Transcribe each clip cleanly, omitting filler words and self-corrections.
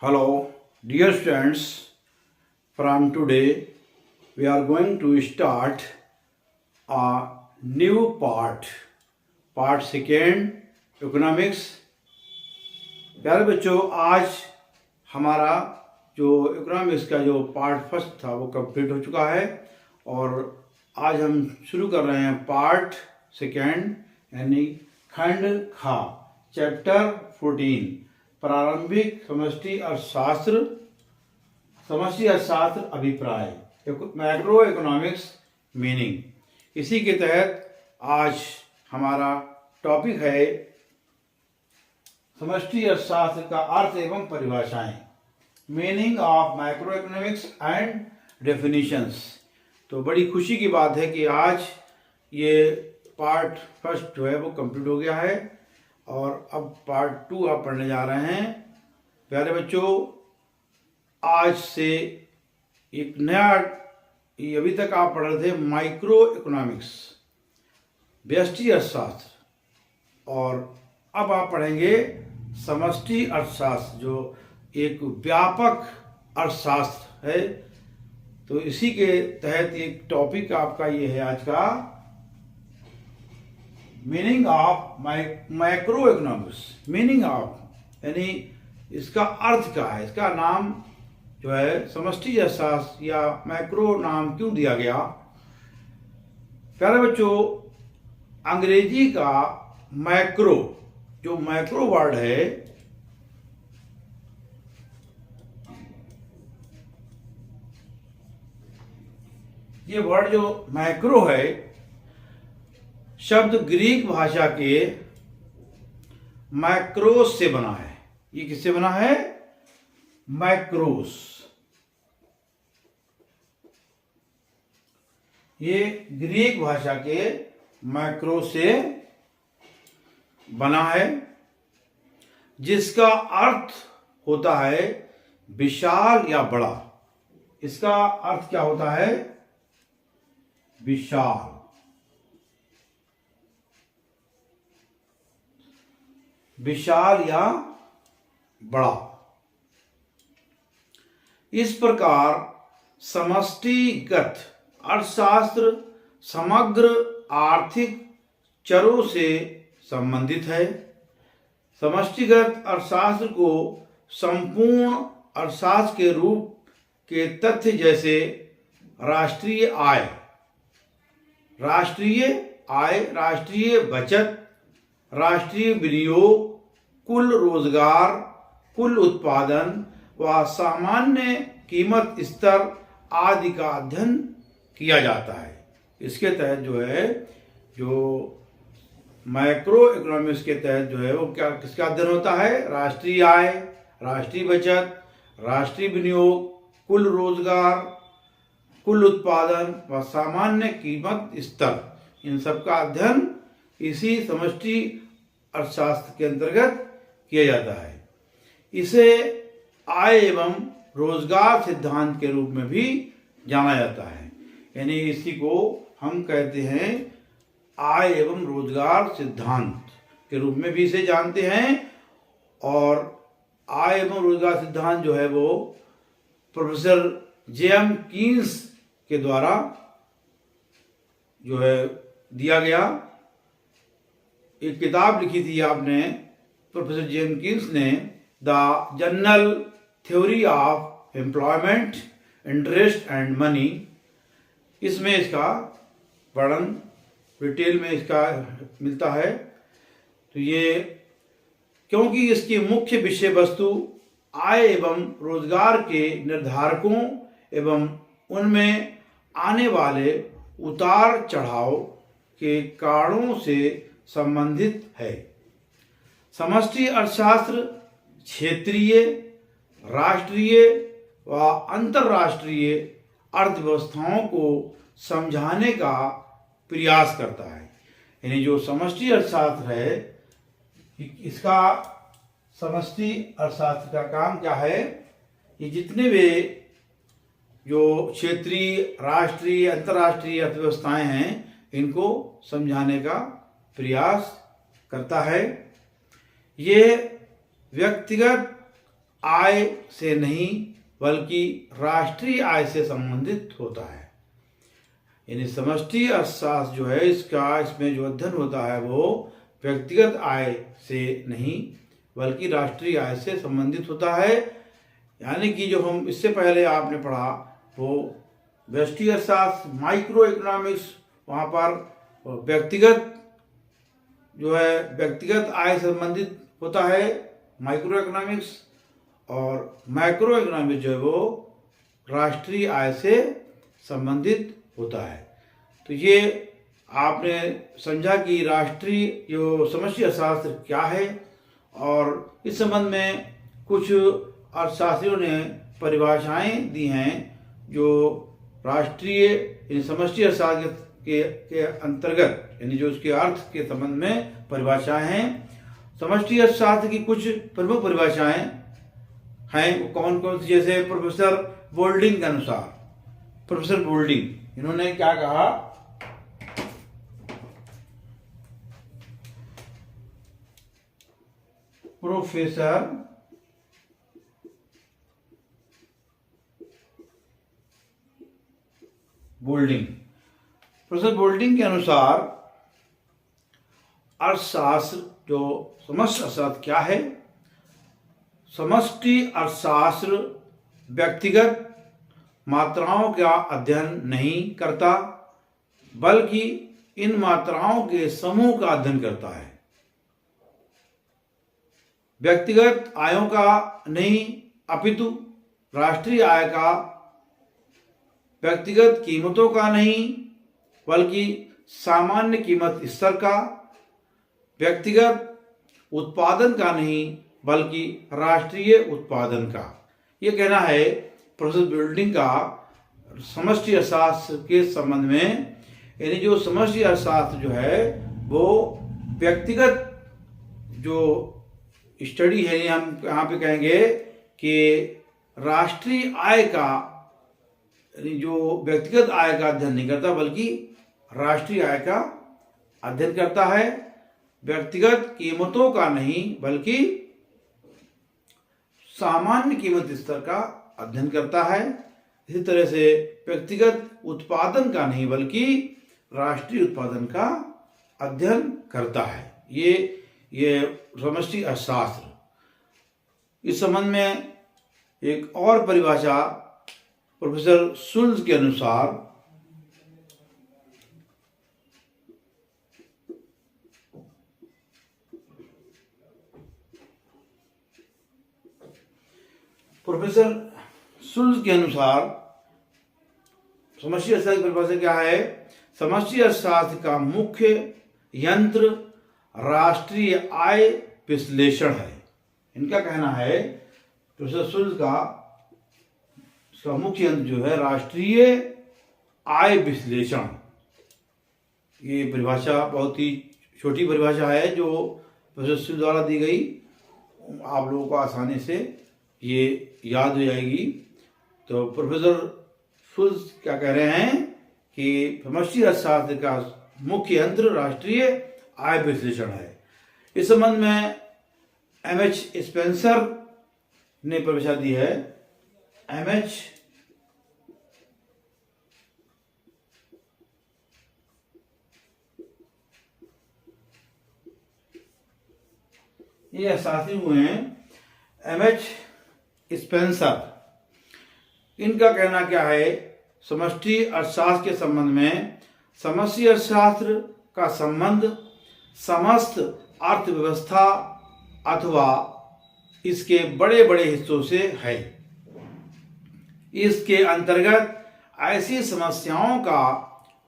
Hello, dear students. From today, we are going to start a new part. Part second, economics. प्यारे बच्चों, आज हमारा जो economics का जो पार्ट फर्स्ट था वो कंप्लीट हो चुका है और आज हम शुरू कर रहे हैं पार्ट सेकेंड यानी खंड खा चैप्टर 14 प्रारंभिक समष्टि अर्थशास्त्र अभिप्राय मैक्रो इकोनॉमिक्स मीनिंग। इसी के तहत आज हमारा टॉपिक है समष्टि अर्थशास्त्र का अर्थ एवं परिभाषाएं, meaning of macro economics and definitions. तो बड़ी खुशी की बात है कि आज ये पार्ट फर्स्ट जो है वो कंप्लीट हो गया है और अब पार्ट 2 आप पढ़ने जा रहे हैं। प्यारे बच्चों, आज से एक नया, अभी तक आप पढ़ रहे थे माइक्रो इकोनॉमिक्स व्यष्टि अर्थशास्त्र और अब आप पढ़ेंगे समष्टि अर्थशास्त्र जो एक व्यापक अर्थशास्त्र है। तो इसी के तहत एक टॉपिक आपका ये है आज का meaning of macro economics. Meaning of यानी इसका अर्थ क्या है, इसका नाम जो है समष्टि अर्थशास्त्र या मैक्रो नाम क्यों दिया गया। प्यारे बच्चों, अंग्रेजी का मैक्रो जो मैक्रो वर्ड है ये वर्ड जो मैक्रो है शब्द ग्रीक भाषा के मैक्रोस से बना है। ये किससे बना है? मैक्रोस। ये ग्रीक भाषा के मैक्रो से बना है जिसका अर्थ होता है विशाल या बड़ा। इसका अर्थ क्या होता है? विशाल। विशाल या बड़ा। इस प्रकार समष्टिगत अर्थशास्त्र समग्र आर्थिक चरों से संबंधित है। समष्टिगत अर्थशास्त्र को संपूर्ण अर्थशास्त्र के रूप के तथ्य जैसे राष्ट्रीय आय, राष्ट्रीय बचत, राष्ट्रीय विनियोग, कुल रोजगार, कुल उत्पादन व सामान्य कीमत स्तर आदि का अध्ययन किया जाता है। इसके तहत जो है जो मैक्रो इकोनॉमिक्स के तहत जो है वो किसका अध्ययन होता है? राष्ट्रीय आय, राष्ट्रीय बचत, राष्ट्रीय विनियोग, कुल रोजगार, कुल उत्पादन व सामान्य कीमत स्तर, इन सब का अध्ययन इसी समष्टि अर्थशास्त्र के अंतर्गत किया जाता है। इसे आय एवं रोजगार सिद्धांत के रूप में भी जाना जाता है। यानी इसी को हम कहते हैं आय एवं रोजगार सिद्धांत के रूप में भी इसे जानते हैं। और आय एवं रोजगार सिद्धांत जो है वो प्रोफेसर जेएम कीन्स के द्वारा जो है दिया गया। एक किताब लिखी थी आपने, प्रोफेसर जेएम कीन्स ने, the general theory of employment, interest and money. इसमें इसका वर्णन डिटेल में इसका मिलता है। तो ये क्योंकि इसकी मुख्य विषय वस्तु आय एवं रोजगार के निर्धारकों एवं उनमें आने वाले उतार चढ़ाव के कारणों से संबंधित है। समष्टि अर्थशास्त्र क्षेत्रीय, राष्ट्रीय व अंतर्राष्ट्रीय अर्थव्यवस्थाओं को समझाने का प्रयास करता है। यानी जो समष्टि अर्थशास्त्र है, इसका समष्टि अर्थशास्त्र का काम क्या है? ये जितने भी जो क्षेत्रीय, राष्ट्रीय, अंतर्राष्ट्रीय अर्थव्यवस्थाएं हैं इनको समझाने का प्रयास करता है। ये व्यक्तिगत आय से नहीं बल्कि राष्ट्रीय आय से संबंधित होता है। यानी समष्टि अर्थशास्त्र जो है इसमें जो अध्ययन होता है वो व्यक्तिगत आय से नहीं बल्कि राष्ट्रीय आय से संबंधित होता है। यानी कि जो हम इससे पहले आपने पढ़ा वो व्यष्टि अर्थशास्त्र माइक्रो इकोनॉमिक्स, वहाँ पर व्यक्तिगत जो है व्यक्तिगत आय से संबंधित होता है माइक्रो इकोनॉमिक्स, और मैक्रो इकोनॉमिक्स जो है वो राष्ट्रीय आय से संबंधित होता है। तो ये आपने समझा कि राष्ट्रीय जो समष्टि अर्थशास्त्र क्या है, और इस संबंध में कुछ अर्थशास्त्रियों ने परिभाषाएं दी हैं जो राष्ट्रीय यानी समष्टि अर्थशास्त्र के अंतर्गत यानी जो उसके अर्थ के संबंध में परिभाषाएं हैं। समष्टि अर्थशास्त्र की कुछ प्रमुख परिभाषाएं हैं, वो कौन कौन सी, जैसे प्रोफेसर बोल्डिंग के अनुसार, प्रोफेसर बोल्डिंग इन्होंने क्या कहा, प्रोफेसर बोल्डिंग के अनुसार अर्थशास्त्र जो समष्टि अर्थशास्त्र क्या है, समष्टि अर्थशास्त्र व्यक्तिगत मात्राओं का अध्ययन नहीं करता बल्कि इन मात्राओं के समूह का अध्ययन करता है। व्यक्तिगत आयों का नहीं अपितु राष्ट्रीय आय का, व्यक्तिगत कीमतों का नहीं बल्कि सामान्य कीमत स्तर का, व्यक्तिगत उत्पादन का नहीं बल्कि राष्ट्रीय उत्पादन का। ये कहना है प्रोफेसर बोल्डिंग का समष्टि अर्थशास्त्र के संबंध में। यानी जो समष्टि अर्थशास्त्र जो है वो व्यक्तिगत जो स्टडी है, हम यहाँ पे कहेंगे कि राष्ट्रीय आय का यानी जो व्यक्तिगत आय का अध्ययन नहीं करता बल्कि राष्ट्रीय आय का अध्ययन करता है, व्यक्तिगत कीमतों का नहीं बल्कि सामान्य कीमत स्तर का अध्ययन करता है। इसी तरह से व्यक्तिगत उत्पादन का नहीं बल्कि राष्ट्रीय उत्पादन का अध्ययन करता है। ये समष्टि अर्थशास्त्र। इस संबंध में एक और परिभाषा प्रोफेसर शुल्ज के अनुसार समष्टि अर्थशास्त्र की परिभाषा क्या है, समष्टि अर्थशास्त्र का मुख्य यंत्र राष्ट्रीय आय विश्लेषण है। इनका कहना है प्रोफेसर शुल्ज का मुख्य यंत्र जो है राष्ट्रीय आय विश्लेषण। ये परिभाषा बहुत ही छोटी परिभाषा है जो प्रोफेसर शुल्ज द्वारा दी गई, आप लोगों को आसानी से ये याद हो जाएगी। तो प्रोफेसर शुल्ज क्या कह रहे हैं कि समष्टि अर्थशास्त्र का मुख्य यंत्र राष्ट्रीय आय विश्लेषण है। इस संबंध में एमएच स्पेंसर ने परिभाषा दी है। एमएच ये अर्थशास्त्री हुए हैं एमएच स्पेंसर। इनका कहना क्या है, समष्टि अर्थशास्त्र के संबंध में समष्टि अर्थशास्त्र का संबंध समस्त अर्थव्यवस्था अथवा इसके बड़े बड़े हिस्सों से है। इसके अंतर्गत ऐसी समस्याओं का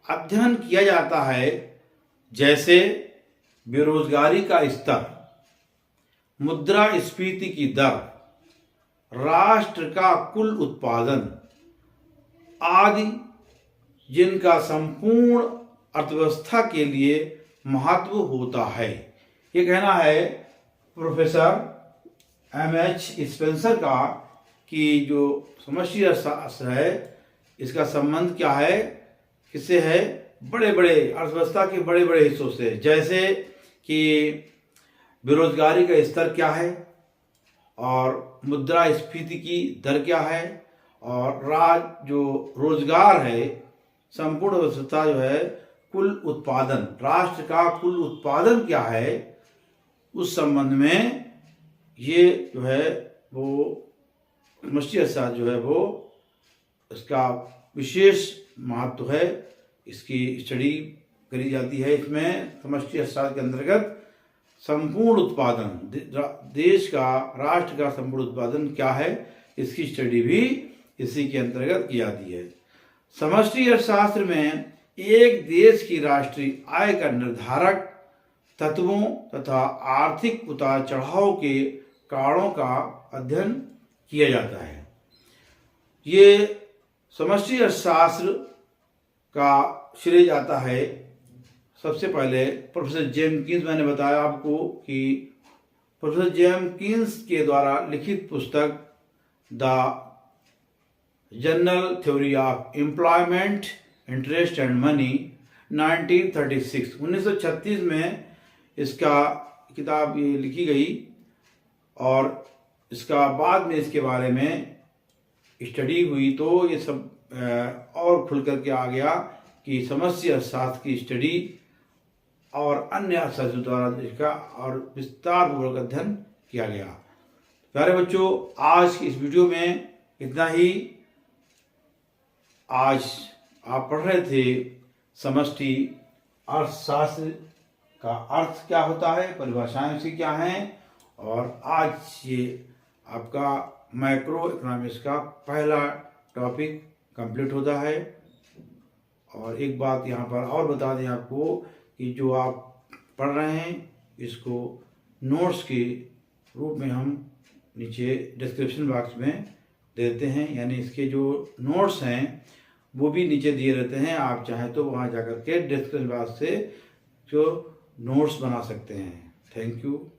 अध्ययन किया जाता है जैसे बेरोजगारी का स्तर, मुद्रास्फीति की दर, राष्ट्र का कुल उत्पादन आदि, जिनका संपूर्ण अर्थव्यवस्था के लिए महत्व होता है। ये कहना है प्रोफेसर एमएच स्पेंसर का कि जो समष्टि अर्थशास्त्र है इसका संबंध क्या है, किससे है, बड़े बड़े अर्थव्यवस्था के बड़े बड़े हिस्सों से, जैसे कि बेरोजगारी का स्तर क्या है, और मुद्रास्फीति की दर क्या है, और जो रोजगार है, संपूर्ण अर्थव्यवस्था जो है, कुल उत्पादन, राष्ट्र का कुल उत्पादन क्या है, उस संबंध में ये जो है वो समष्टि अर्थशास्त्र जो है वो इसका विशेष महत्व है, इसकी स्टडी करी जाती है। इसमें समष्टि अर्थशास्त्र के अंतर्गत संपूर्ण उत्पादन, देश का, राष्ट्र का संपूर्ण उत्पादन क्या है, इसकी स्टडी भी इसी के अंतर्गत की जाती है। समष्टि अर्थशास्त्र में एक देश की राष्ट्रीय आय का निर्धारक तत्वों तथा आर्थिक उतार चढ़ाव के कारणों का अध्ययन किया जाता है। ये समष्टि अर्थशास्त्र का श्रेय जाता है सबसे पहले प्रोफेसर जेम्किंस। मैंने बताया आपको कि प्रोफेसर जेम्किंस के द्वारा लिखित पुस्तक the general theory of employment, interest and money 1936 में इसका किताब ये लिखी गई, और इसका बाद में इसके बारे में स्टडी हुई तो ये सब और खुल करके आ गया कि समष्टि अर्थशास्त्र की स्टडी और अन्य अर्थशास्त्रों द्वारा इसका और विस्तार पूर्वक अध्ययन किया गया। प्यारे बच्चों, आज की इस वीडियो में इतना ही। आज आप पढ़ रहे थे समष्टि अर्थशास्त्र का अर्थ क्या होता है, परिभाषाएं उसकी क्या हैं, और आज ये आपका मैक्रो इकोनॉमिक्स का पहला टॉपिक कंप्लीट होता है। और एक बात यहाँ पर और बता दें आपको कि जो आप पढ़ रहे हैं इसको नोट्स के रूप में हम नीचे डिस्क्रिप्शन बॉक्स में दे देते हैं, यानी इसके जो नोट्स हैं वो भी नीचे दिए रहते हैं। आप चाहें तो वहाँ जाकर के डिस्क्रिप्शन बॉक्स से जो नोट्स बना सकते हैं। Thank you.